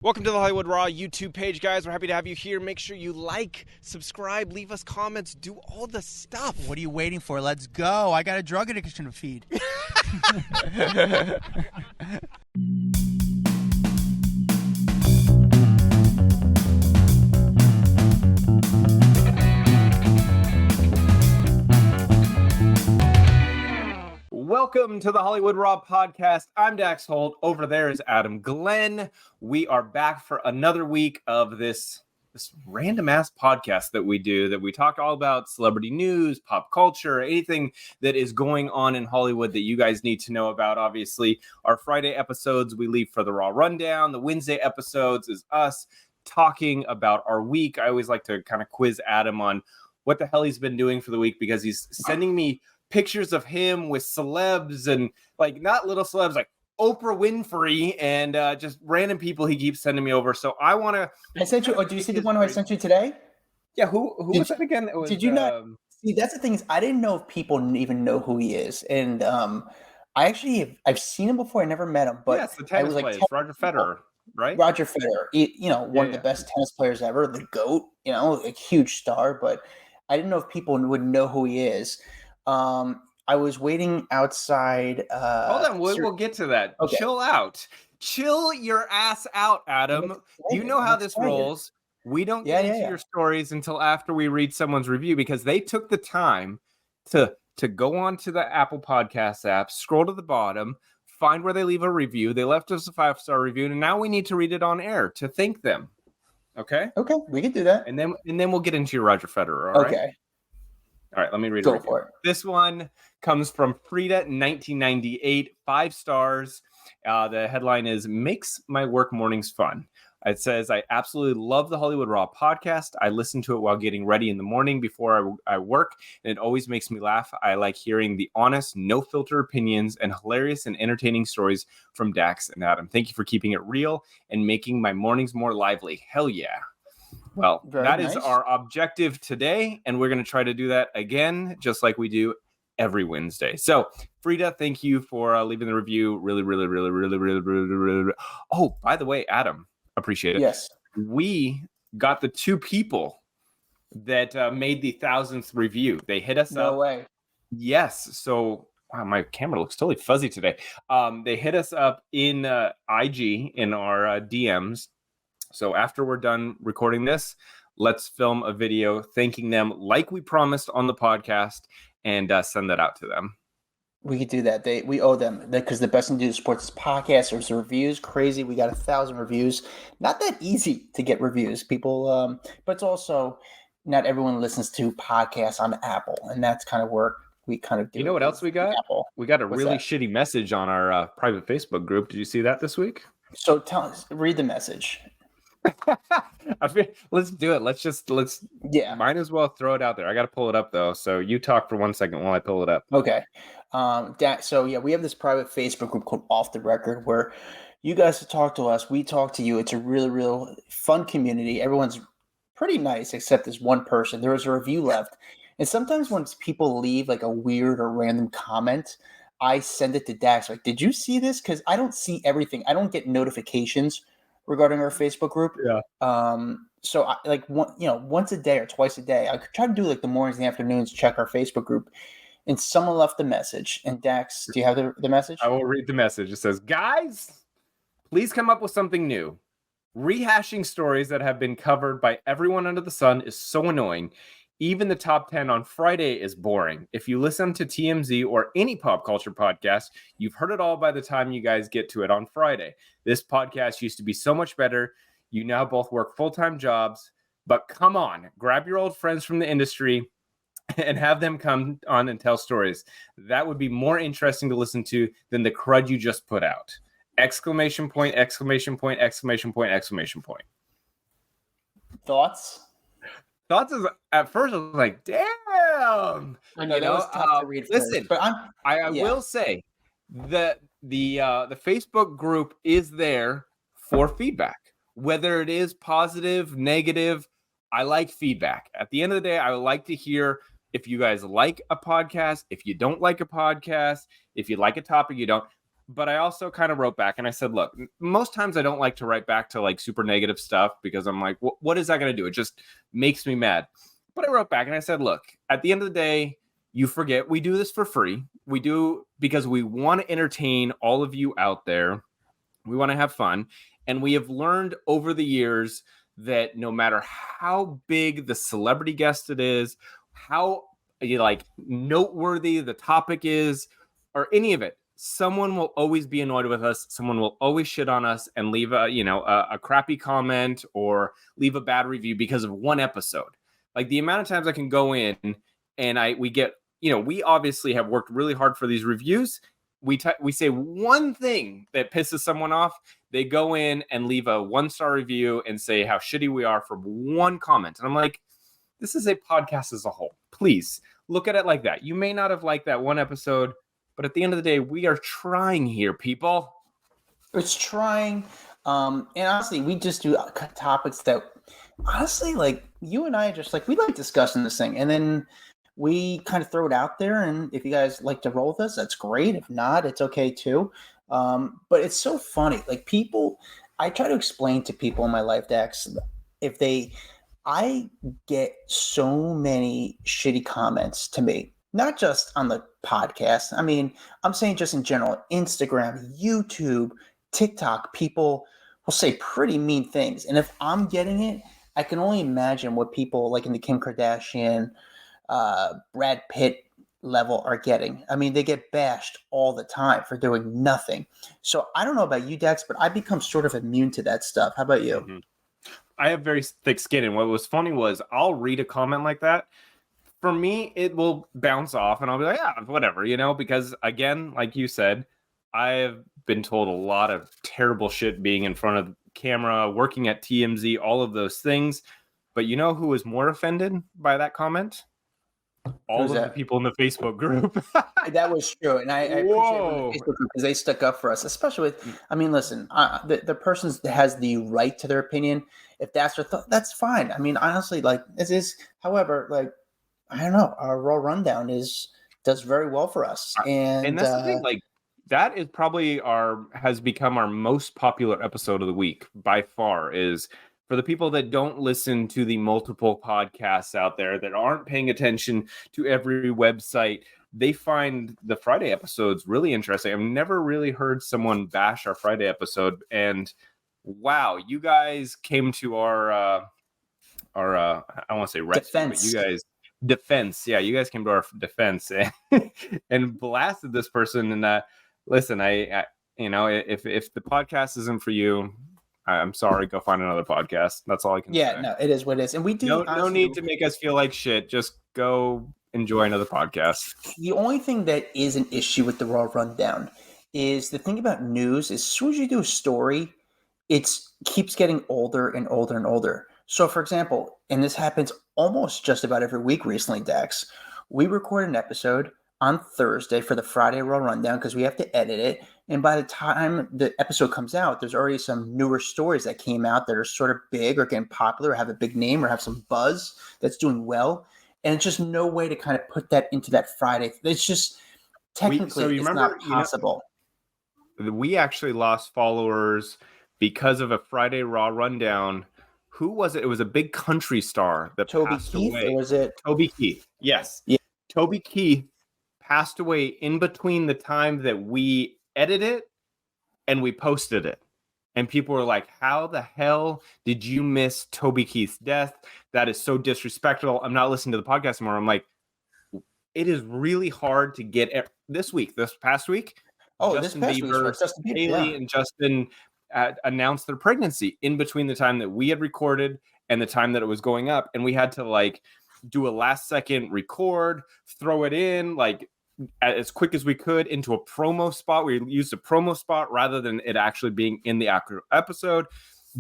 Welcome to the Hollywood Raw YouTube page, guys. We're happy to have you here. Make sure you like, subscribe, leave us comments, do all the stuff. What are you waiting for? Let's go. I got a drug addiction to feed. Welcome to the Hollywood Raw podcast. I'm Dax Holt. Over there is Adam Glyn. We are back for another week of this random ass podcast that we do, that we talk all about celebrity news, pop culture, anything that is going on in Hollywood that you guys need to know about. Obviously, our Friday episodes we leave for the Raw Rundown. The Wednesday episodes is us talking about our week. I always like to kind of quiz Adam on what the hell he's been doing for the week, because he's sending me pictures of him with celebs, and like not little celebs, like Oprah Winfrey and just random people he keeps sending me over. So I want to. I sent you. Oh, do you see the one I sent you today? Yeah, who was that again? It was, did you not see? That's the thing, is I didn't know if people even know who he is, and I've seen him before. I never met him, but yes, the tennis players, Roger Federer, right? Roger Federer, one of the best tennis players ever, the GOAT. A huge star, but I didn't know if people would know who he is. I was waiting outside. Hold on, we'll get to that. Okay. Chill out. Chill your ass out, Adam. You know how this rolls. We don't get into your stories until after we read someone's review, because they took the time to go onto the Apple Podcast app, scroll to the bottom, find where they leave a review. They left us a 5-star review, and now we need to read it on air to thank them. Okay? Okay, we can do that. And then we'll get into your Roger Federer, all right? Okay. All right, let me read it. Go for it. This one comes from Frida, 1998, 5 stars. The headline is "Makes My Work Mornings Fun." It says, "I absolutely love the Hollywood Raw podcast. I listen to it while getting ready in the morning before I work, and it always makes me laugh. I like hearing the honest, no-filter opinions and hilarious and entertaining stories from Dax and Adam. Thank you for keeping it real and making my mornings more lively. Hell yeah." Well, that is our objective today, and we're going to try to do that again, just like we do every Wednesday. So, Frida, thank you for leaving the review. Really, really, really, really, really, really, really. Oh, by the way, Adam, appreciate it. Yes. We got the 2 people that made the 1,000th review. They hit us up. No way. Yes. So, wow, my camera looks totally fuzzy today. They hit us up in IG, in our DMs. So after we're done recording this, let's film a video thanking them like we promised on the podcast, and send that out to them. We could do that. We owe them, because the best thing to do to support this podcast is reviews. Crazy. We got 1,000 reviews. Not that easy to get reviews, people. But it's also not everyone listens to podcasts on Apple, and that's kind of where we kind of do. You know what else we got? Apple. We got a really shitty message on our private Facebook group. Did you see that this week? So tell us, read the message. Let's do it. Let's might as well throw it out there. I got to pull it up though, so you talk for 1 second while I pull it up. Okay. We have this private Facebook group called Off the Record, where you guys talk to us, we talk to you. It's a really, real fun community. Everyone's pretty nice except this one person. There was a review left, and sometimes when people leave like a weird or random comment, I send it to Dax. Like, did you see this? Because I don't see everything. I don't get notifications regarding our Facebook group. Yeah. So I, once a day or twice a day, I could try to do like the mornings and afternoons, check our Facebook group, and someone left a message. And Dax, do you have the message? I will read the message. It says, "Guys, please come up with something new. Rehashing stories that have been covered by everyone under the sun is so annoying. Even the top 10 on Friday is boring. If you listen to TMZ or any pop culture podcast, you've heard it all by the time you guys get to it on Friday. This podcast used to be so much better. You now both work full-time jobs, but come on, grab your old friends from the industry and have them come on and tell stories. That would be more interesting to listen to than the crud you just put out. Exclamation point, exclamation point, exclamation point, exclamation point." Thoughts? Thoughts is, at first I was like, damn. I know, that was tough to read first, listen, but I will say that the Facebook group is there for feedback, whether it is positive, negative. I like feedback. At the end of the day, I would like to hear if you guys like a podcast, if you don't like a podcast, if you like a topic, you don't. But I also kind of wrote back and I said, look, most times I don't like to write back to like super negative stuff because I'm like, what is that going to do? It just makes me mad. But I wrote back and I said, look, at the end of the day, you forget we do this for free. We do because we want to entertain all of you out there. We want to have fun. And we have learned over the years that no matter how big the celebrity guest it is, how like noteworthy the topic is, or any of it, someone will always be annoyed with us. Someone will always shit on us and leave a crappy comment or leave a bad review because of one episode. Like the amount of times I can go in and we get, we obviously have worked really hard for these reviews. We say one thing that pisses someone off. They go in and leave a 1-star review and say how shitty we are for one comment. And I'm like, this is a podcast as a whole. Please look at it like that. You may not have liked that one episode, but at the end of the day, we are trying here, people. It's trying. And honestly, we just do topics that, honestly, like you and I just like, we like discussing this thing. And then we kind of throw it out there. And if you guys like to roll with us, that's great. If not, it's okay too. But it's so funny. Like I try to explain to people in my life, Dax, I get so many shitty comments to me. Not just on the podcast. I mean, I'm saying just in general, Instagram, YouTube, TikTok, people will say pretty mean things. And if I'm getting it, I can only imagine what people like in the Kim Kardashian, Brad Pitt level are getting. I mean, they get bashed all the time for doing nothing. So I don't know about you, Dex, but I become sort of immune to that stuff. How about you? Mm-hmm. I have very thick skin. And what was funny was I'll read a comment like that. For me, it will bounce off and I'll be like, yeah, whatever, because again, like you said, I've been told a lot of terrible shit being in front of camera, working at TMZ, all of those things. But you know who was more offended by that comment? All of the people in the Facebook group. That was true. And I appreciate the Facebook group because they stuck up for us, especially with, I mean, listen, the person has the right to their opinion. If that's their thought, that's fine. I mean, honestly, like this is, however, like, I don't know. Our Raw Rundown does very well for us, and that's the thing. Like that is probably has become our most popular episode of the week by far. Is for the people that don't listen to the multiple podcasts out there that aren't paying attention to every website. They find the Friday episodes really interesting. I've never really heard someone bash our Friday episode, and wow, you guys came to our I don't want to say rescue, defense. But you guys. Defense, yeah, you guys came to our defense and blasted this person. And listen, I if the podcast isn't for you, I'm sorry. Go find another podcast. That's all I can say. Yeah, no, it is what it is, and we do. No need to make us feel like shit. Just go enjoy another podcast. The only thing that is an issue with the Raw Rundown is the thing about news. As soon as you do a story, it keeps getting older and older and older. So, for example, and this happens almost just about every week recently, Dax, we record an episode on Thursday for the Friday Raw Rundown because we have to edit it. And by the time the episode comes out, there's already some newer stories that came out that are sort of big or getting popular or have a big name or have some buzz that's doing well. And it's just no way to kind of put that into that Friday. It's just technically it's not possible. We actually lost followers because of a Friday Raw Rundown. Who was it? It was a big country star that passed away. Or was it Toby Keith? Yes. Yeah. Toby Keith passed away in between the time that we edited it and we posted it. And people were like, how the hell did you miss Toby Keith's death? That is so disrespectful. I'm not listening to the podcast anymore. I'm like, it is really hard to get this past week. Justin Bieber, Haley, and Justin announced their pregnancy in between the time that we had recorded and the time that it was going up. And we had to like do a last second record, throw it in like as quick as we could into a promo spot. We used a promo spot rather than it actually being in the actual episode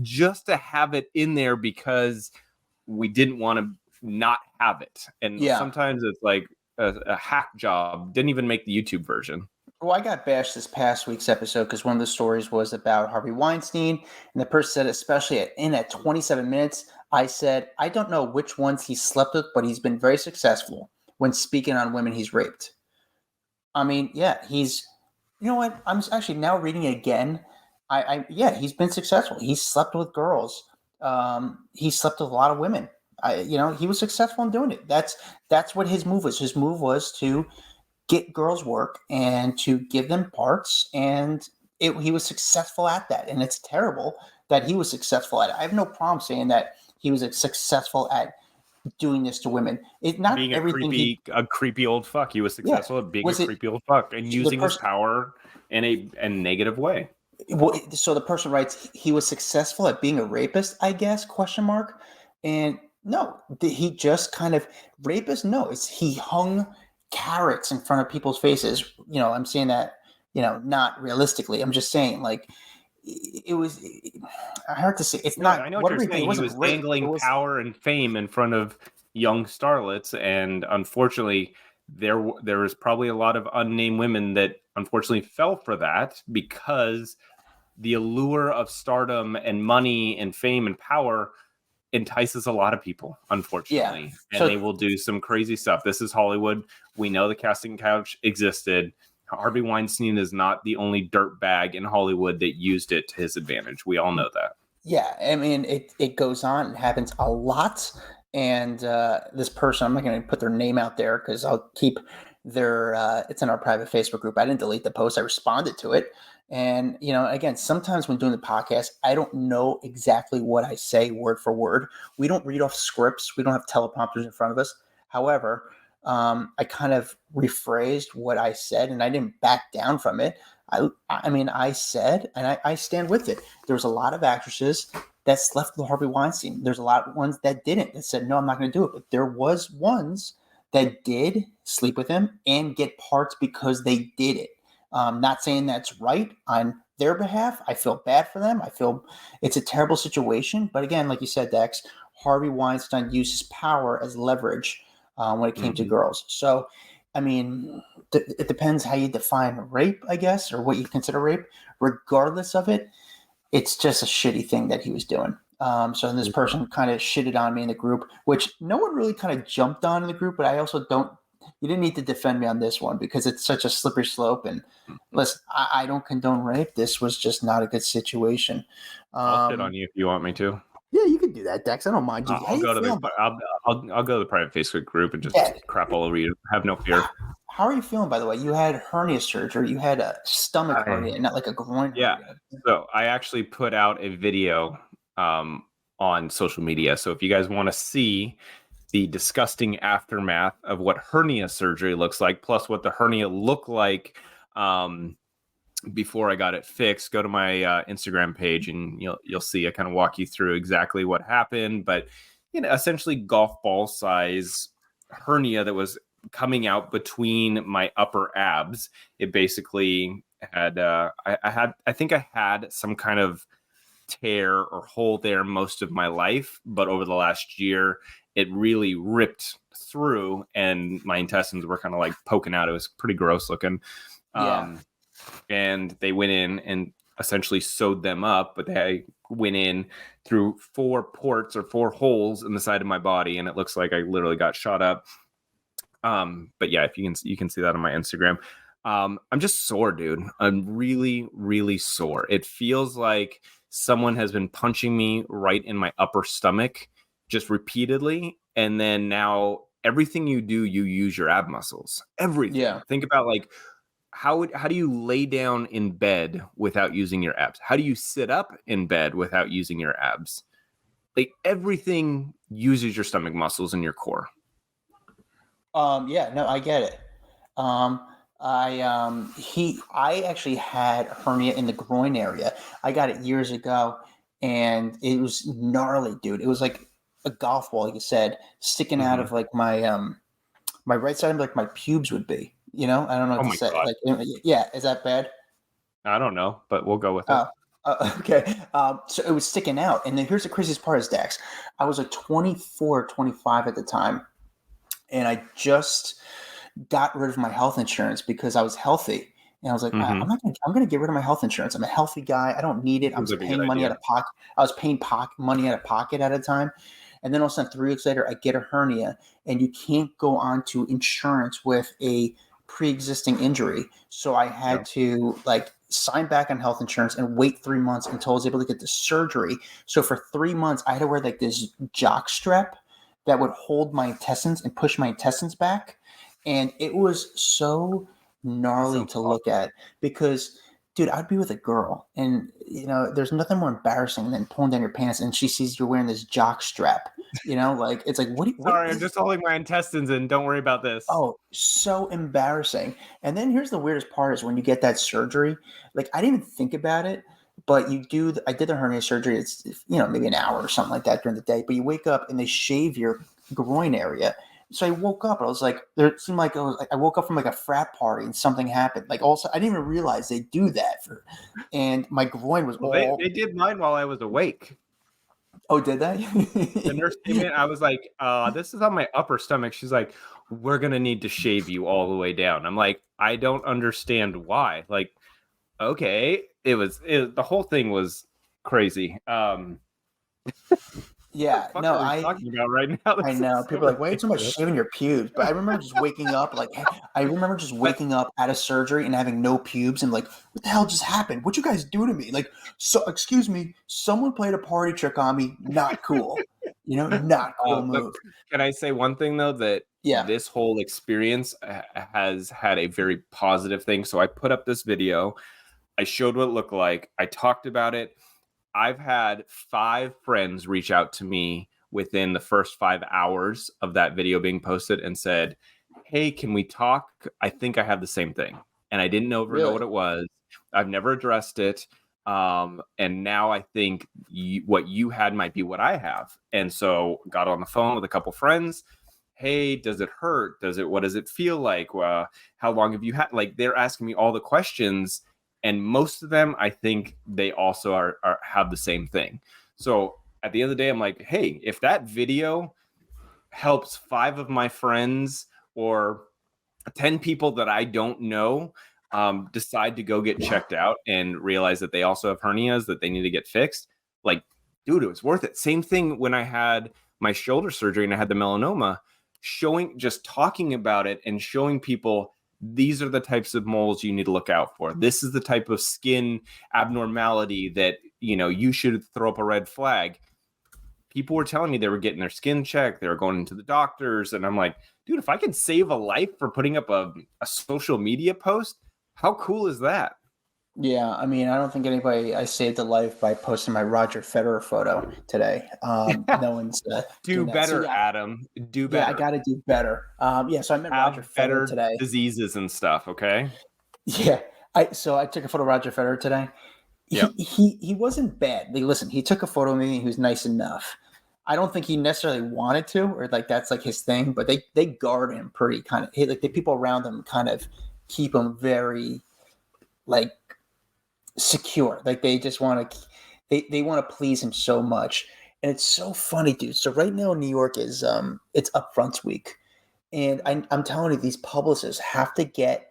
just to have it in there because we didn't want to not have it. And sometimes it's like a hack job. Didn't even make the YouTube version. Well, I got bashed this past week's episode because one of the stories was about Harvey Weinstein. And the person said, especially at 27 minutes, I said, I don't know which ones he slept with, but he's been very successful when speaking on women he's raped. I mean, yeah, he's You know what? I'm actually now reading it again. Yeah, he's been successful. He's slept with girls. He slept with a lot of women. He was successful in doing it. That's what his move was. His move was to get girls work and to give them parts, and he was successful at that. And it's terrible that he was successful at it. I have no problem saying that he was successful at doing this to women. It's not Being everything a creepy old fuck. He was yeah. successful at being a Was it creepy old fuck and the using his person? power in a negative way. So the person writes he was successful at being a rapist, I guess? Question mark. And no, he just kind of rapist. No, he hung carrots in front of people's faces. I'm saying that not realistically. I'm just saying like it was. I hard to say it's No, not. I know what you're saying. It He wasn't was rape. It dangling was power and fame in front of young starlets, and unfortunately, there was probably a lot of unnamed women that unfortunately fell for that because the allure of stardom and money and fame and power entices a lot of people, unfortunately, and they will do some crazy stuff. This is Hollywood. We know the casting couch existed. Harvey Weinstein is not the only dirtbag in Hollywood that used it to his advantage. We all know that. Yeah, I mean, it goes on. It happens a lot. And this person, I'm not going to put their name out there because I'll keep it's in our private Facebook group. I didn't delete the post. I responded to it. And, again, sometimes when doing the podcast, I don't know exactly what I say word for word. We don't read off scripts. We don't have teleprompters in front of us. However, I kind of rephrased what I said and I didn't back down from it. I said, and I stand with it. There was a lot of actresses that slept with Harvey Weinstein. There's a lot of ones that didn't, that said, no, I'm not going to do it. But there was ones that did sleep with him and get parts because they did it. Not saying that's right on their behalf. I feel bad for them. I feel it's a terrible situation. But again, like you said, Dax, Harvey Weinstein used his power as leverage when it came to girls. So, I mean, it depends how you define rape, I guess, or what you consider rape. Regardless of it, it's just a shitty thing that he was doing. So this person kind of shitted on me in the group, which no one really kind of jumped on in the group, but I also you didn't need to defend me on this one because it's such a slippery slope. And listen, I don't condone rape. This was just not a good situation. I'll shit on you if you want me to. Yeah, you can do that, Dex. I don't mind you. I'll go to the private Facebook group and just crap all over you. Have no fear. How are you feeling, by the way? You had hernia surgery. You had a stomach hernia, not like a groin hernia. So I actually put out a video on social media. So if you guys want to see the disgusting aftermath of what hernia surgery looks like, plus what the hernia looked like before I got it fixed, go to my Instagram page and you'll see. I kind of walk you through exactly what happened. But essentially golf ball size hernia that was coming out between my upper abs. It basically had I think I had some kind of tear or hole there most of my life, but over the last year it really ripped through and my intestines were kind of like poking out. It was pretty gross looking. And they went in and essentially sewed them up, but they went in through 4 ports or 4 holes in the side of my body, and it looks like I literally got shot up. But yeah, if you can see that on my Instagram. I'm just sore, dude. I'm really, really sore. It feels like someone has been punching me right in my upper stomach just repeatedly. And then now everything you do, you use your ab muscles. Everything. Yeah. Think about like, how do you lay down in bed without using your abs? How do you sit up in bed without using your abs? Like everything uses your stomach muscles and your core. Yeah, no, I get it. I actually had a hernia in the groin area. I got it years ago, and it was gnarly, dude. It was like a golf ball, like you said, sticking out of like my my right side, like my pubes would be. I don't know what to say. God. Like, yeah, is that bad? I don't know, but we'll go with it. Okay. So it was sticking out, and then here's the craziest part is, Dax, I was like 24, 25 at the time. And I just got rid of my health insurance because I was healthy. And I was like, I'm going to get rid of my health insurance. I'm a healthy guy. I don't need it. I was paying money out of pocket. I was paying money out of pocket at a time. And then all of a sudden, 3 weeks later, I get a hernia, and you can't go on to insurance with a pre-existing injury, so I had to like sign back on health insurance and wait 3 months until I was able to get the surgery. So for 3 months, I had to wear like this jock strap that would hold my intestines and push my intestines back, and it was so gnarly to look at because, dude, I'd be with a girl, and there's nothing more embarrassing than pulling down your pants and she sees you're wearing this jock strap. Like it's like what? Sorry, I'm just holding my intestines in. Don't worry about this. Oh, so embarrassing. And then here's the weirdest part is when you get that surgery, like I didn't even think about it, but I did the hernia surgery. It's, maybe an hour or something like that during the day, but you wake up and they shave your groin area. So I woke up and I was like, it seemed like I woke up from like a frat party and something happened. Like also, I didn't even realize they do that and my groin was They did mine while I was awake. Oh, did they? The nurse came in. I was like, this is on my upper stomach. She's like, we're going to need to shave you all the way down. I'm like, I don't understand why. Like, okay. The whole thing was crazy. Yeah, no, talking about right now. I know. People are like, why are you talking about shaving your pubes? But I remember just waking up, out of surgery and having no pubes and like, what the hell just happened? What'd you guys do to me? Like, so excuse me, someone played a party trick on me. Not cool. Not cool move. Can I say one thing though, that this whole experience has had a very positive thing. So I put up this video. I showed what it looked like. I talked about it. I've had 5 friends reach out to me within the first 5 hours of that video being posted and said, hey, can we talk? I think I have the same thing. And I didn't know what it was. I've never addressed it. And now I think what you had might be what I have. And so got on the phone with a couple friends. Hey, does it hurt? What does it feel like? How long have you had? Like they're asking me all the questions. And most of them, I think they also have the same thing. So at the end of the day, I'm like, hey, if that video helps 5 of my friends or 10 people that I don't know decide to go get checked out and realize that they also have hernias that they need to get fixed, like, dude, it was worth it. Same thing when I had my shoulder surgery and I had the melanoma, just talking about it and showing people, these are the types of moles you need to look out for. This is the type of skin abnormality that, you should throw up a red flag. People were telling me they were getting their skin checked. They were going into the doctors. And I'm like, dude, if I can save a life for putting up a social media post, how cool is that? Yeah, I mean, I don't think I saved a life by posting my Roger Federer photo today. No one's do better, Adam. Do better. Yeah, I got to do better. So I met Roger Federer today. Diseases and stuff. Okay. Yeah, I took a photo of Roger Federer today. He wasn't bad. Listen, he took a photo of me. He was nice enough. I don't think he necessarily wanted to, or like that's like his thing. But they guard him pretty kind of. Like the people around him kind of keep him very like secure. Like they just want to they want to please him so much. And it's so funny, dude. So right now in New York is it's upfronts week, and I'm telling you, these publicists have to get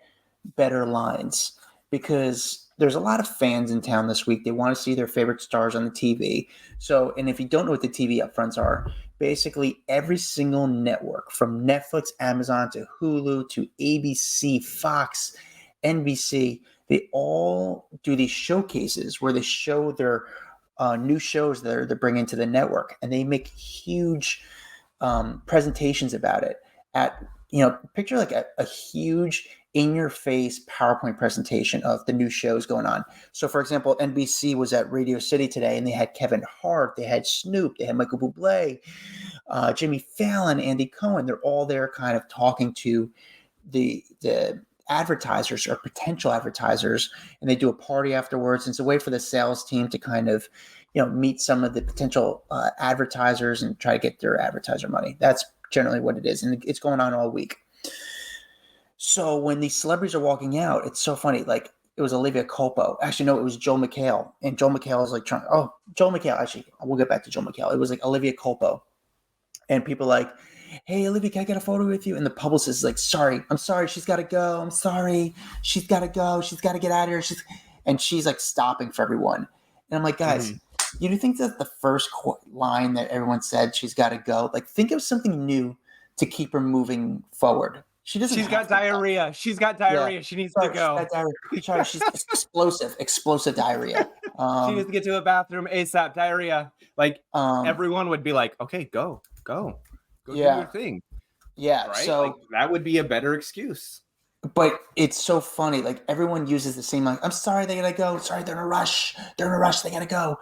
better lines because there's a lot of fans in town this week. They want to see their favorite stars on the TV. So, and if you don't know what the TV upfronts are, basically every single network from Netflix, Amazon to Hulu to ABC, Fox, NBC, they all do these showcases where they show their new shows that they're bringing to the network, and they make huge presentations about it. Picture like a huge in-your-face PowerPoint presentation of the new shows going on. So, for example, NBC was at Radio City today, and they had Kevin Hart, they had Snoop, they had Michael Bublé, Jimmy Fallon, Andy Cohen. They're all there kind of talking to the advertisers or potential advertisers, and they do a party afterwards. And it's a way for the sales team to kind of, meet some of the potential advertisers and try to get their advertiser money. That's generally what it is. And it's going on all week. So when these celebrities are walking out, it's so funny. Like it was Olivia Culpo. Actually, no, it was Joel McHale. And Joel McHale is like Joel McHale. Actually, we'll get back to Joel McHale. It was like Olivia Culpo. And people like, hey, Olivia, can I get a photo with you? And the publicist is like, I'm sorry. She's got to go. I'm sorry. She's got to go. She's got to get out of here. And she's like stopping for everyone. And I'm like, guys, you think that the first line that everyone said, she's got to go? Like, think of something new to keep her moving forward. She doesn't She's got have to go. diarrhea. She's got Yeah. diarrhea. She needs to Sorry, she's go. got diarrhea. Sorry, she's explosive diarrhea. She needs to get to the bathroom ASAP. Diarrhea. Like Um, everyone would be like, okay, go do yeah, your thing, yeah. right? Like So, that would be a better excuse. but it's so funny. Like everyone uses the same like, I'm sorry, they gotta go. Sorry, they're in a rush. They're in a rush. They gotta go.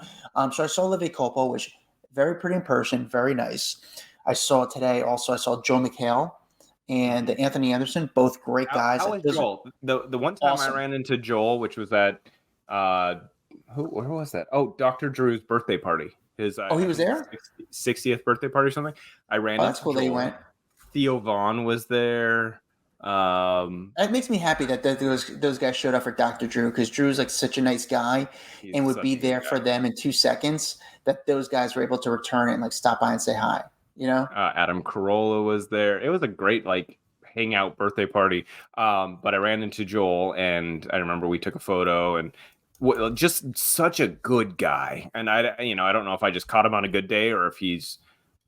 So I saw Olivia Culpo, which very pretty in person, very nice. I saw today. Also, I saw Joe McHale and Anthony Anderson, both great guys. How Like was those are Joel? The one time I awesome. ran into Joel, which was at where was that? Oh, Dr. Drew's birthday party. His Oh, he I was think there. 60th birthday party or something. I ran Oh, that's into cool that he Joel. went. Theo Vaughn was there. It makes me happy that those guys showed up for Dr. Drew because Drew's like such a nice guy He's and would such be a good there guy. for them in 2 seconds. That those guys were able to return it and like stop by and say hi. You know. Adam Carolla was there. It was a great like hangout birthday party. But I ran into Joel, and I remember we took a photo, and just such a good guy. And I don't know if I just caught him on a good day or if he's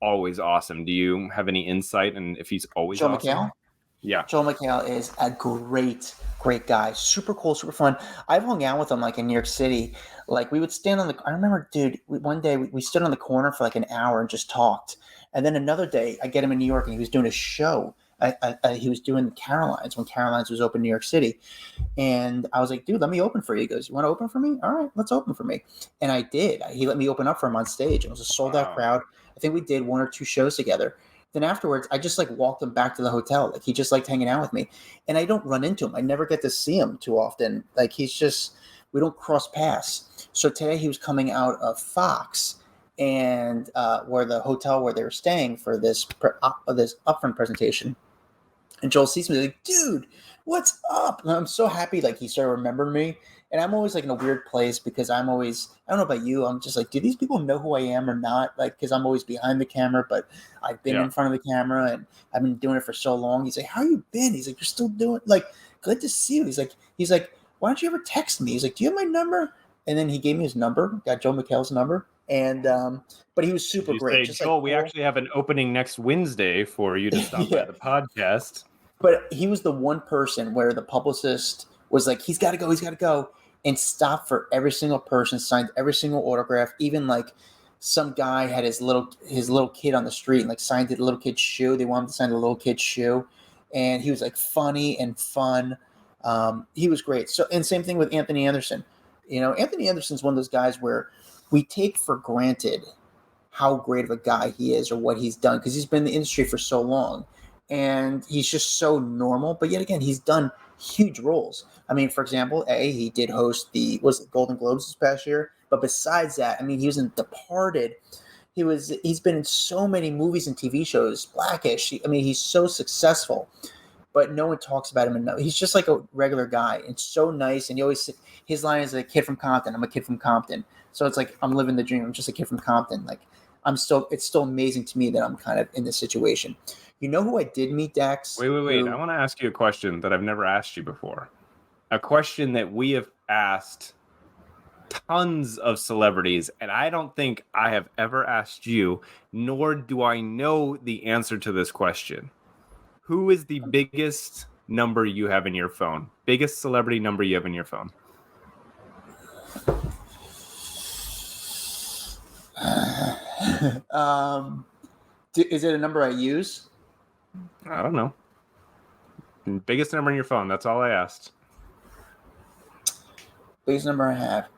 always awesome. Do you have any insight and if he's always Joe awesome? McHale. Yeah. Joel McHale is a great guy. Super cool, super fun. I've hung out with him like in New York City. Like we would stand on the. I remember, dude. One day we stood on the corner for like an hour and just talked. And then another day, I get him in New York and he was doing a show. He was doing Caroline's when Caroline's was open in New York City. And I was like, dude, let me open for you. He goes, you want to open for me? All right, let's open for me. And I did. He let me open up for him on stage. It was a sold out crowd. I think we did 1 or 2 shows together. Then afterwards, I just like walked him back to the hotel. Like he just liked hanging out with me. And I don't run into him. I never get to see him too often. Like we don't cross paths. So today he was coming out of Fox and where the hotel where they were staying for this upfront presentation. And Joel sees me like, dude, what's up? And I'm so happy like he started remembering me. And I'm always like in a weird place because I don't know about you. I'm just like, do these people know who I am or not? Like, because I'm always behind the camera, but I've been in front of the camera and I've been doing it for so long. He's like, how you been? He's like, you're still doing like, good to see you. He's like, why don't you ever text me? He's like, do you have my number? And then he gave me his number, got Joe McHale's number. And, but he was super great. Just Joel, we actually have an opening next Wednesday for you to stop by the podcast. But he was the one person where the publicist was like, he's got to go, and stopped for every single person, signed every single autograph. Even like some guy had his little kid on the street and like signed the little kid's shoe. They wanted to sign the little kid's shoe, and he was like funny and fun. He was great. So, and same thing with Anthony Anderson. You know, Anthony Anderson's one of those guys where we take for granted how great of a guy he is or what he's done because he's been in the industry for so long. And he's just so normal. But yet again, he's done huge roles. I mean, for example, he did host the Golden Globes this past year. But besides that, I mean, he was in Departed. He's been in so many movies and TV shows. Blackish. He's so successful. But no one talks about him enough. He's just like a regular guy and so nice. And his line is a kid from Compton. I'm a kid from Compton. So it's like I'm living the dream. I'm just a kid from Compton. Like it's still amazing to me that I'm kind of in this situation. You know who I did meet, Dax? Wait. I want to ask you a question that I've never asked you before. A question that we have asked tons of celebrities, and I don't think I have ever asked you, nor do I know the answer to this question. Who is the biggest number you have in your phone? Biggest celebrity number you have in your phone? Is it a number I use? I don't know. Biggest number in your phone. That's all I asked. Biggest number I have.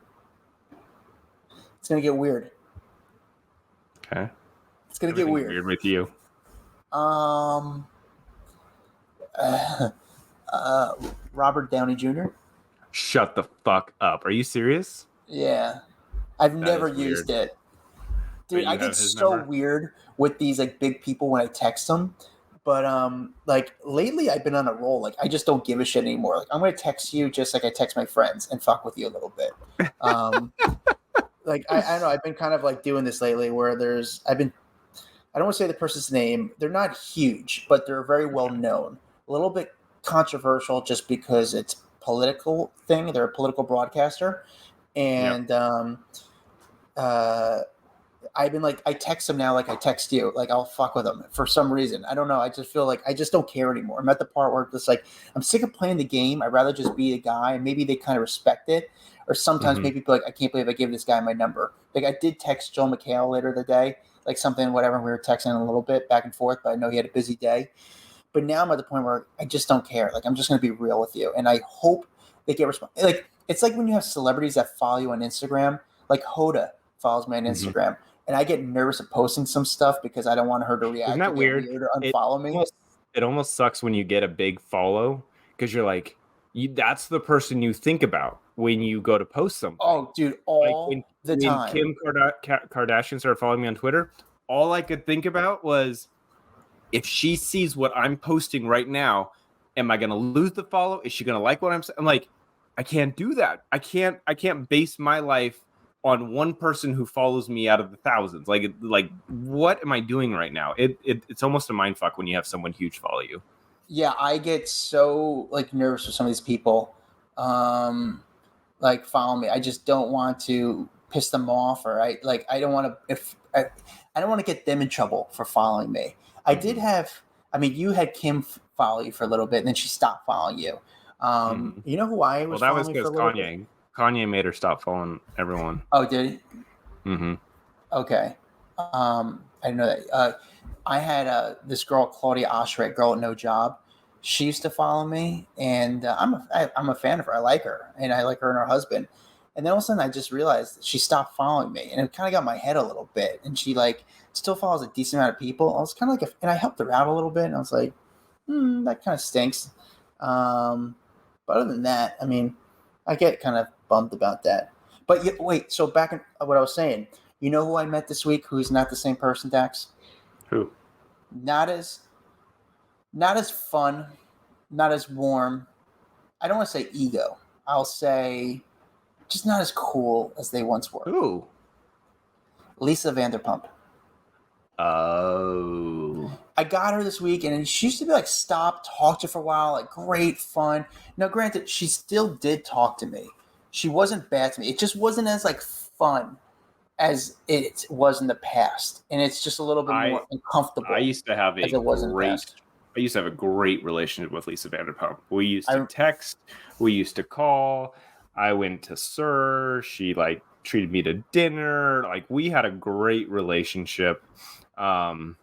It's going to get weird. Okay. It's going to get weird. Weird with you. Robert Downey Jr. Shut the fuck up. Are you serious? Yeah. I've never used it. Dude, I get so weird with these like big people when I text them. But like lately I've been on a roll. Like I just don't give a shit anymore. Like I'm gonna text you just like I text my friends and fuck with you a little bit. Like I don't know, I've been kind of like doing this lately where I don't want to say the person's name. They're not huge, but they're very well known. A little bit controversial just because it's political thing. They're a political broadcaster. And I've been like, I text them now like I text you. Like, I'll fuck with them for some reason. I don't know. I just feel like I just don't care anymore. I'm at the part where it's like, I'm sick of playing the game. I'd rather just be a guy. And maybe they kind of respect it. Or sometimes maybe be like, I can't believe I gave this guy my number. Like, I did text Joe McHale later the day, like something, whatever. We were texting a little bit back and forth, but I know he had a busy day. But now I'm at the point where I just don't care. Like, I'm just going to be real with you. And I hope they get response. Like, it's like when you have celebrities that follow you on Instagram, like Hoda follows me on Instagram. And I get nervous of posting some stuff because I don't want her to react. Isn't that weird? Or unfollow me. It almost sucks when you get a big follow because you're like, that's the person you think about when you go to post something. Oh, dude, all the time. When Kim Kardashian started following me on Twitter, all I could think about was, if she sees what I'm posting right now, am I going to lose the follow? Is she going to like what I'm saying? I'm like, I can't do that. I can't base my life on one person who follows me out of the thousands. Like what am I doing right now? It's almost a mind fuck when you have someone huge follow you. Yeah, I get so like nervous with some of these people, like follow me. I just don't want to piss them off, or I don't want to I don't want to get them in trouble for following me. I did have, I mean, you had Kim follow you for a little bit, and then she stopped folling you. You know who I was? Well, that was because Kanye made her stop following everyone. Oh, did he? Mm-hmm. Okay. I didn't know that. I had this girl, Claudia Oshret, girl at No Job. She used to follow me, and I'm a fan of her. I like her, and I like her and her husband. And then all of a sudden, I just realized that she stopped following me, and it kind of got my head a little bit. And she like still follows a decent amount of people. I was kind of like, and I helped her out a little bit, and I was like, that kind of stinks. But other than that, I mean, I get kind of bummed about that. But wait, so back in what I was saying, you know who I met this week who's not the same person, Dax? Who? Not as fun, not as warm. I don't want to say ego. I'll say just not as cool as they once were. Who? Lisa Vanderpump. Oh. I got her this week, and she used to be like, stop, talk to her for a while, like great fun. Now, granted, she still did talk to me. She wasn't bad to me. It just wasn't as like fun as it was in the past, and it's just a little bit more uncomfortable. I used to have a great relationship with Lisa Vanderpump. We used to text, we used to call. I went to SIR. She like treated me to dinner. Like, we had a great relationship. And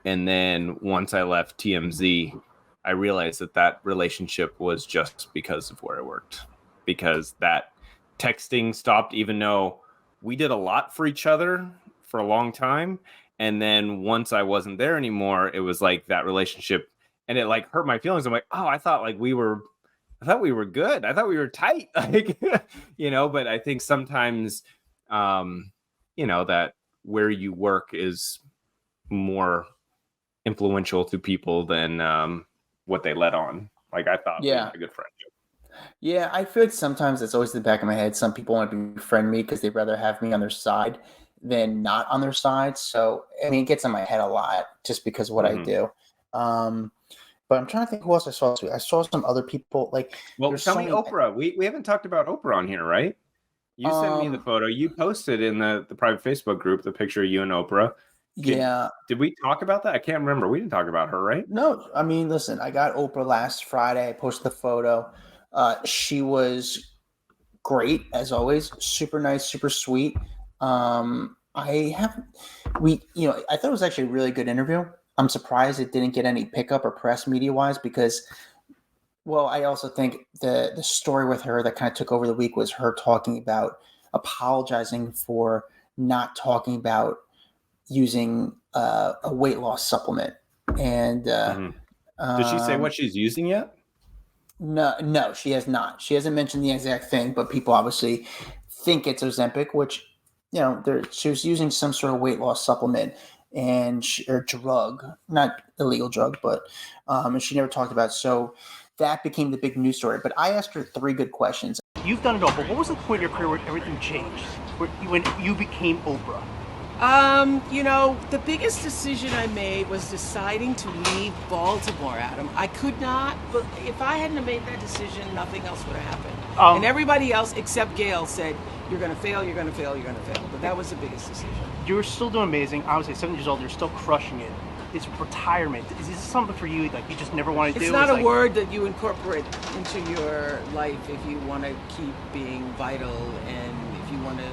then once I left TMZ, I realized that relationship was just because of where I worked, because that texting stopped, even though we did a lot for each other for a long time. And then once I wasn't there anymore, it was like that relationship, and it like hurt my feelings. I'm like, oh, I thought we were good. I thought we were tight. Like, but I think sometimes, that where you work is more influential to people than what they let on. Like, I thought we had a good friendship. Yeah, I feel like sometimes it's always in the back of my head. Some people want to befriend me because they'd rather have me on their side than not on their side. So, I mean, it gets in my head a lot just because of what I do. But I'm trying to think who else I saw this week. I saw some other people. Like, well, tell me Oprah. We haven't talked about Oprah on here, right? You sent me the photo. You posted in the private Facebook group the picture of you and Oprah. Did we talk about that? I can't remember. We didn't talk about her, right? No. I mean, listen, I got Oprah last Friday. I posted the photo. She was great, as always. Super nice, super sweet. I thought it was actually a really good interview. I'm surprised it didn't get any pickup or press media-wise because, well, I also think the story with her that kind of took over the week was her talking about apologizing for not talking about using a weight loss supplement. And did she say what she's using yet? No, she has not. She hasn't mentioned the exact thing, but people obviously think it's Ozempic, which, she was using some sort of weight loss supplement or drug, not illegal drug, but and she never talked about it. So that became the big news story. But I asked her 3 good questions. You've done it all, but what was the point of your career where everything changed? When you became Oprah? The biggest decision I made was deciding to leave Baltimore, Adam. I could not, but if I hadn't made that decision, nothing else would have happened. And everybody else except Gail said, you're going to fail, you're going to fail, you're going to fail. But that was the biggest decision. You're still doing amazing. Obviously, 7 years old, you're still crushing it. It's retirement. Is this something for you like you just never want to do? It's not a word that you incorporate into your life if you want to keep being vital and if you want to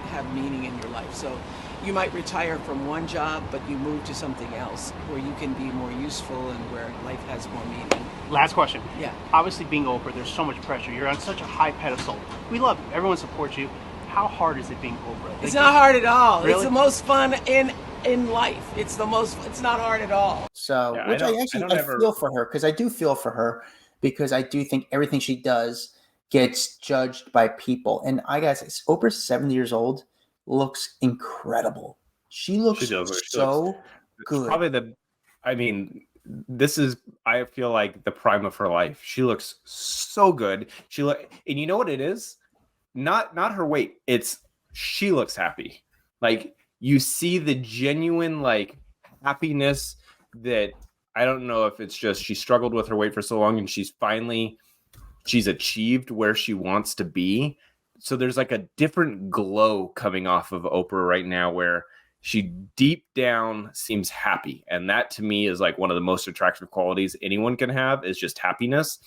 have meaning in your life. So you might retire from one job, but you move to something else where you can be more useful and where life has more meaning. Last question. Yeah. Obviously, being Oprah, there's so much pressure. You're on such a high pedestal. We love you. Everyone supports you. How hard is it being Oprah? It's not hard at all. Really? It's the most fun in life. It's not hard at all. So, Yeah, which I feel for her, because I do feel for her, because I do think everything she does gets judged by people. And Oprah's 70 years old, looks incredible. She looks so good. Probably this is, I feel like, the prime of her life. She looks so good. And you know what it is? Not her weight. It's she looks happy. Like, you see the genuine like happiness that, I don't know if it's just she struggled with her weight for so long and she's achieved where she wants to be. So there's like a different glow coming off of Oprah right now where she deep down seems happy. And that to me is like one of the most attractive qualities anyone can have, is just happiness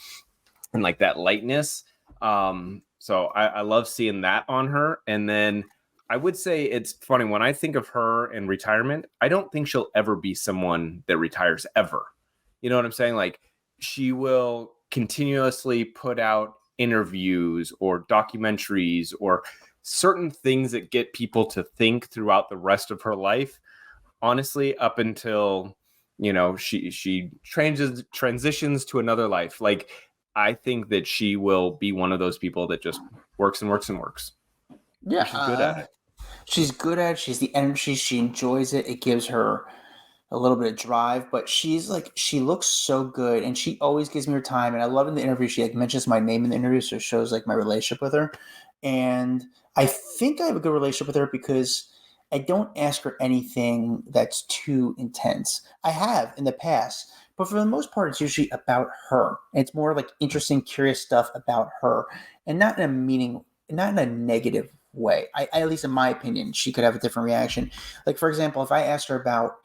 and like that lightness. So I love seeing that on her. And then I would say it's funny when I think of her in retirement, I don't think she'll ever be someone that retires ever. You know what I'm saying? Like, she will continuously put out interviews or documentaries or certain things that get people to think throughout the rest of her life. Honestly, up until, she transitions to another life. Like, I think that she will be one of those people that just works and works and works. Yeah, she's good at it. She's good at it. She's the energy. She enjoys it. It gives her a little bit of drive, but she looks so good, and she always gives me her time. And I love in the interview, she like mentions my name in the interview, so it shows like my relationship with her. And I think I have a good relationship with her because I don't ask her anything that's too intense. I have in the past, but for the most part, it's usually about her. It's more like interesting, curious stuff about her, and not in a negative way. At least in my opinion, she could have a different reaction. Like, for example, if I asked her about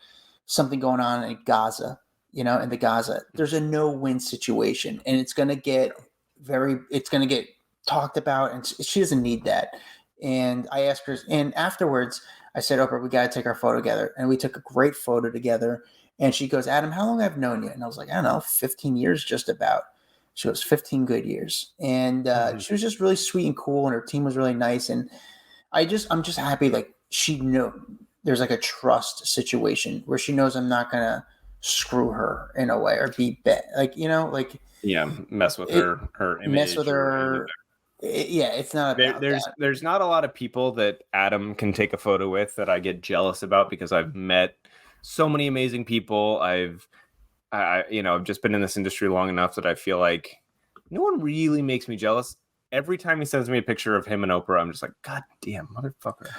something going on in Gaza, in the Gaza, there's a no-win situation, and it's going to get talked about, and she doesn't need that. And I asked her, and afterwards I said, Oprah, we got to take our photo together. And we took a great photo together. And she goes, Adam, how long have I known you? And I was like, I don't know, 15 years just about. She goes, 15 good years. And she was just really sweet and cool, and her team was really nice. And I'm just happy, like, she knew there's like a trust situation where she knows I'm not going to screw her in a way or be bad. Like, mess with her image. Mess with her. It's not about there's not a lot of people that Adam can take a photo with that I get jealous about, because I've met so many amazing people. I've just been in this industry long enough that I feel like no one really makes me jealous. Every time he sends me a picture of him and Oprah, I'm just like, God damn, motherfucker.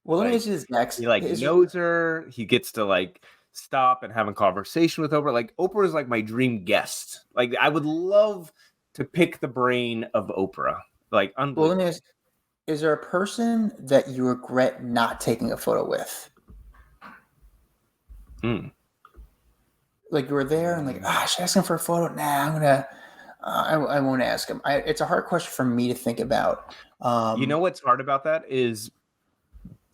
Well, let me see this next. He knows her. He gets to stop and have a conversation with Oprah. Like, Oprah is like my dream guest. Like, I would love to pick the brain of Oprah. Like, unbelievable. Well, let me ask, is there a person that you regret not taking a photo with? Like, you were there and like, I should ask him for a photo. Nah, I'm gonna. I won't ask him. It's a hard question for me to think about. You know what's hard about that is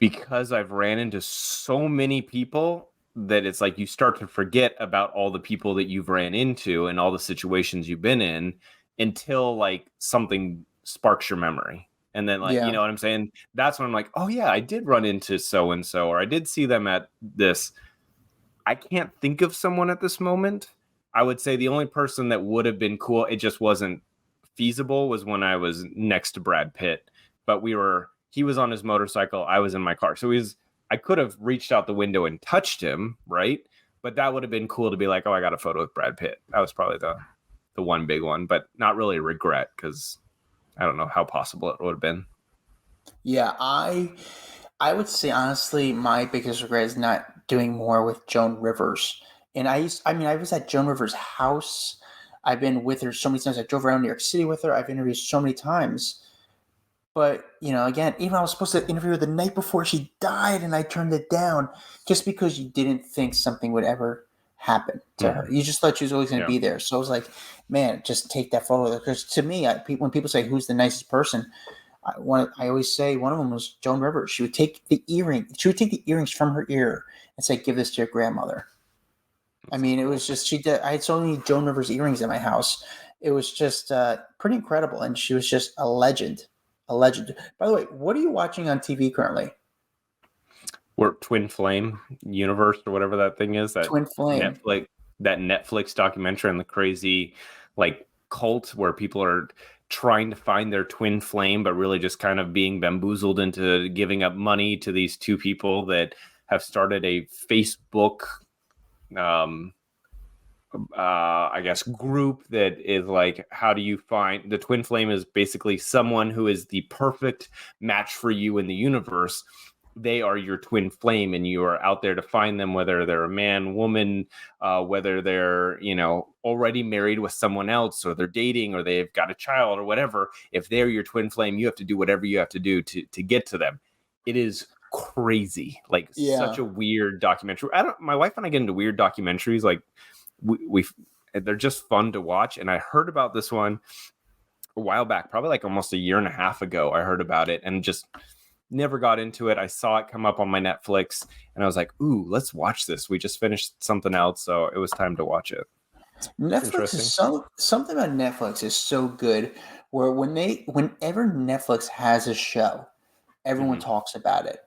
because I've ran into so many people that it's like you start to forget about all the people that you've ran into and all the situations you've been in until like something sparks your memory. And then you know what I'm saying? That's when I'm like, oh yeah, I did run into so-and-so, or I did see them at this. I can't think of someone at this moment. I would say the only person that would have been cool, it just wasn't feasible, was when I was next to Brad Pitt. But he was on his motorcycle, I was in my car. So I could have reached out the window and touched him, right? But that would have been cool to be like, oh, I got a photo with Brad Pitt. That was probably the one big one, but not really a regret, because I don't know how possible it would have been. Yeah, I would say, honestly, my biggest regret is not doing more with Joan Rivers. And I was at Joan Rivers' house. I've been with her so many times. I drove around New York City with her. I've interviewed so many times. But, again, even I was supposed to interview her the night before she died, and I turned it down just because you didn't think something would ever happen to her. You just thought she was always going to be there. So I was like, man, just take that photo. Because to me, when people say who's the nicest person, I always say one of them was Joan Rivers. She would take the earrings from her ear and say, give this to your grandmother. I mean, it was just, I had so many Joan Rivers earrings in my house. It was just pretty incredible. And she was just a legend. A legend. By the way, what are you watching on TV currently? We're Twin Flame Universe or whatever that thing is. That Twin Flame. Netflix documentary on the crazy cult where people are trying to find their twin flame, but really just kind of being bamboozled into giving up money to these two people that have started a Facebook I guess group that is like, how do you find the twin flame? Is basically someone who is the perfect match for you in the universe. They are your twin flame, and you are out there to find them, whether they're a man, woman, whether they're already married with someone else, or they're dating, or they've got a child, or whatever. If they're your twin flame, you have to do whatever you have to do to get to them. It is crazy, such a weird documentary. My wife and I get into weird documentaries, they're just fun to watch. And I heard about this one a while back, probably almost a year and a half ago. I heard about it and just never got into it. I saw it come up on my Netflix and I was like, ooh, let's watch this. We just finished something else, so it was time to watch it. Netflix is something about Netflix is so good where whenever Netflix has a show, everyone talks about it.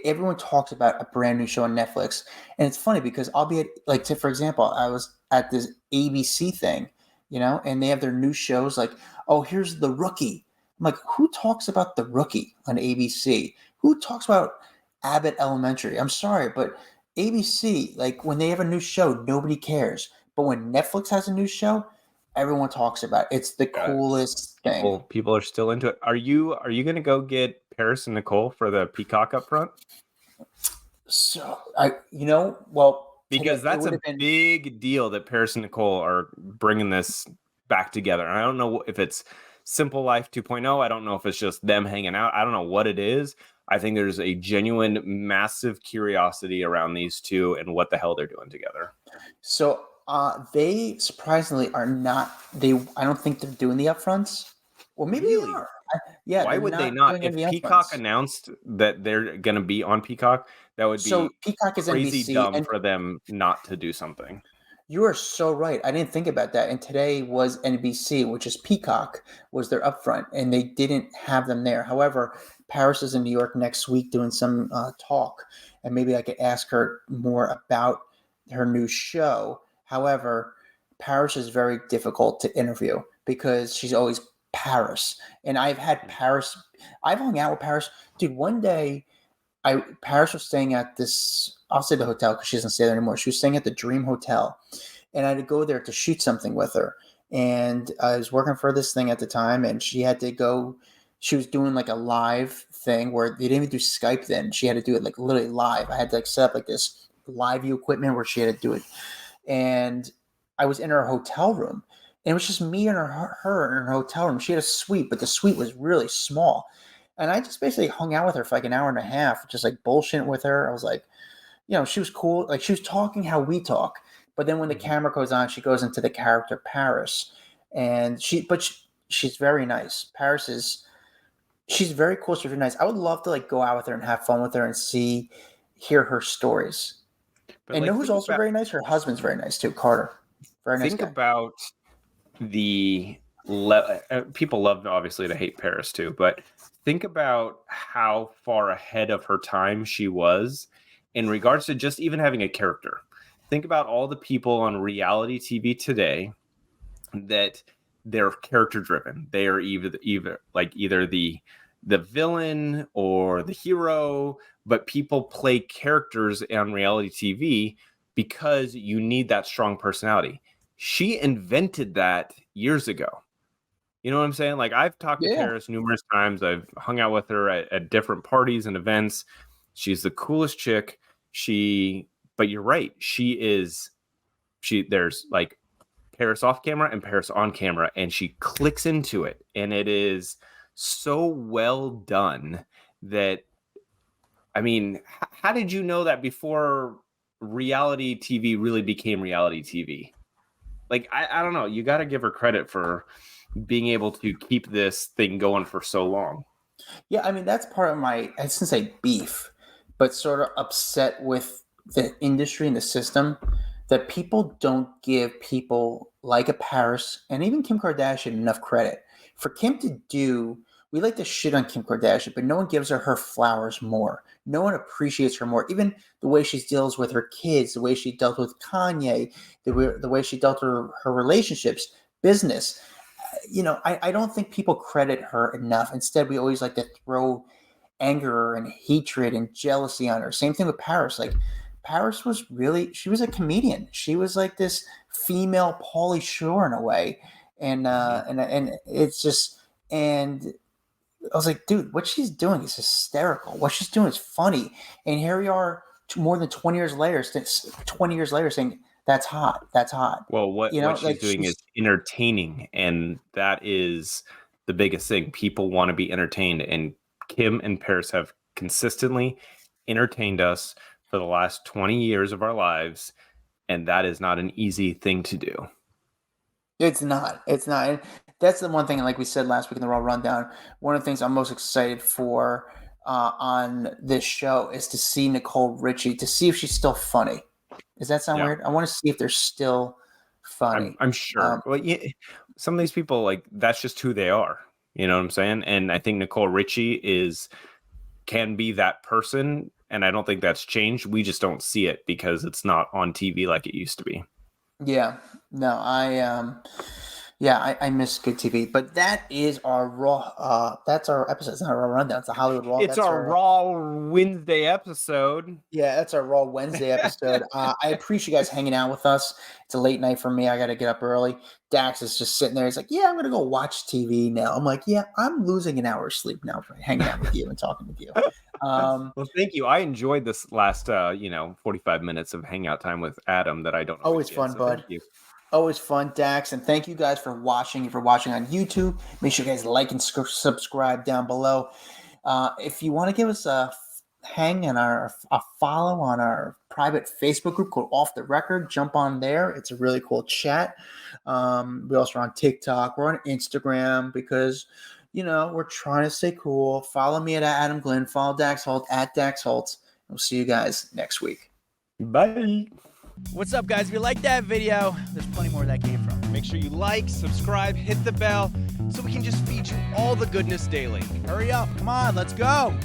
Everyone talks about a brand new show on Netflix. And it's funny because I'll be at, for example, I was at this ABC thing, and they have their new shows oh, here's The Rookie. I'm like, who talks about The Rookie on ABC? Who talks about Abbott Elementary? I'm sorry, but ABC, when they have a new show, nobody cares. But when Netflix has a new show, everyone talks about it. It's the coolest thing. People are still into it. Are you going to go get Paris and Nicole for the Peacock up front? So because that's a big deal that Paris and Nicole are bringing this back together. And I don't know if it's Simple Life 2.0. I don't know if it's just them hanging out. I don't know what it is. I think there's a genuine, massive curiosity around these two and what the hell they're doing together. So they surprisingly are not. I don't think they're doing the upfronts. Well, maybe they are. Why would they not? If Peacock announced that they're going to be on Peacock, that would be Peacock is crazy NBC, dumb for them not to do something. You are so right. I didn't think about that. And today was NBC, which is Peacock, was their upfront, and they didn't have them there. However, Paris is in New York next week doing some talk, and maybe I could ask her more about her new show. However, Paris is very difficult to interview because she's always Paris. And I've hung out with Paris. Dude, one day Paris was staying at this, I'll say the hotel because she doesn't stay there anymore. She was staying at the Dream Hotel, and I had to go there to shoot something with her. And I was working for this thing at the time, and she had to go. She was doing a live thing where they didn't even do Skype then. She had to do it literally live. I had to set up this live view equipment where she had to do it. And I was in her hotel room, and it was just me and her in her hotel room. She had a suite, but the suite was really small. And I just basically hung out with her for an hour and a half, just bullshitting with her. I was like, she was cool. She was talking how we talk. But then when the camera goes on, she goes into the character Paris. And she's very nice. She's very cool. She's very nice. I would love to go out with her and have fun with her and hear her stories. But and know who's also very nice? Her husband's very nice too, Carter. Very nice. Think guy. About the people love obviously to hate Paris too, but think about how far ahead of her time she was in regards to just even having a character. Think about all the people on reality TV today that they're character driven. They are either the villain or the hero, but people play characters on reality TV because you need that strong personality. She invented that years ago. You know what I'm saying? I've talked to Paris numerous times. I've hung out with her at different parties and events. She's the coolest chick. But you're right. There's Paris off camera and Paris on camera, and she clicks into it. And it is so well done that, I mean, how did you know that before reality TV really became reality TV? Like, I don't know. You got to give her credit for being able to keep this thing going for so long. Yeah, I mean, that's part of my, I shouldn't say beef, but sort of upset with the industry and the system that people don't give people like a Paris and even Kim Kardashian enough credit. For Kim to do, we like to shit on Kim Kardashian, but no one gives her flowers more. No one appreciates her more. Even the way she deals with her kids, the way she dealt with Kanye, the way she dealt with her relationships, business. I don't think people credit her enough. Instead, we always like to throw anger and hatred and jealousy on her. Same thing with Paris. Like, Paris was she was a comedian. She was like this female Pauly Shore in a way. And it's just, and I was like, dude, what she's doing is hysterical. What she's doing is funny. And here we are more than 20 years later saying, that's hot. That's hot. Well, what she's doing is entertaining, and that is the biggest thing. People want to be entertained, and Kim and Paris have consistently entertained us for the last 20 years of our lives, and that is not an easy thing to do. It's not. And that's the one thing, like we said last week in the Raw Rundown, one of the things I'm most excited for on this show is to see Nicole Richie, to see if she's still funny. Does that sound weird? I want to see if they're still funny. I'm sure. Well, yeah, some of these people, like, that's just who they are. You know what I'm saying? And I think Nicole Richie can be that person, and I don't think that's changed. We just don't see it because it's not on TV like it used to be. Yeah. No, I miss good TV, but that is our Raw. That's our episode. It's not a Raw Rundown. It's a Hollywood Raw. It's our Raw Wednesday episode. Yeah, that's our Raw Wednesday episode. I appreciate you guys hanging out with us. It's a late night for me. I got to get up early. Dax is just sitting there. He's like, yeah, I'm going to go watch TV now. I'm like, yeah, I'm losing an hour's sleep now for hanging out with you and talking with you. Well, thank you. I enjoyed this last, 45 minutes of hangout time with Adam that I don't always fun, bud. Thank you. Always fun, Dax. And thank you guys for watching. If you're watching on YouTube, make sure you guys like and subscribe down below. If you want to give us a hang and a follow on our private Facebook group called Off the Record, jump on there. It's a really cool chat. We also are on TikTok. We're on Instagram because, we're trying to stay cool. Follow me at Adam Glyn. Follow Dax Holt at Dax Holt. We'll see you guys next week. Bye. What's up, guys? If you like that video, there's plenty more where that came from. Make sure you like, subscribe, hit the bell so we can just feed you all the goodness daily. Hurry up. Come on, let's go.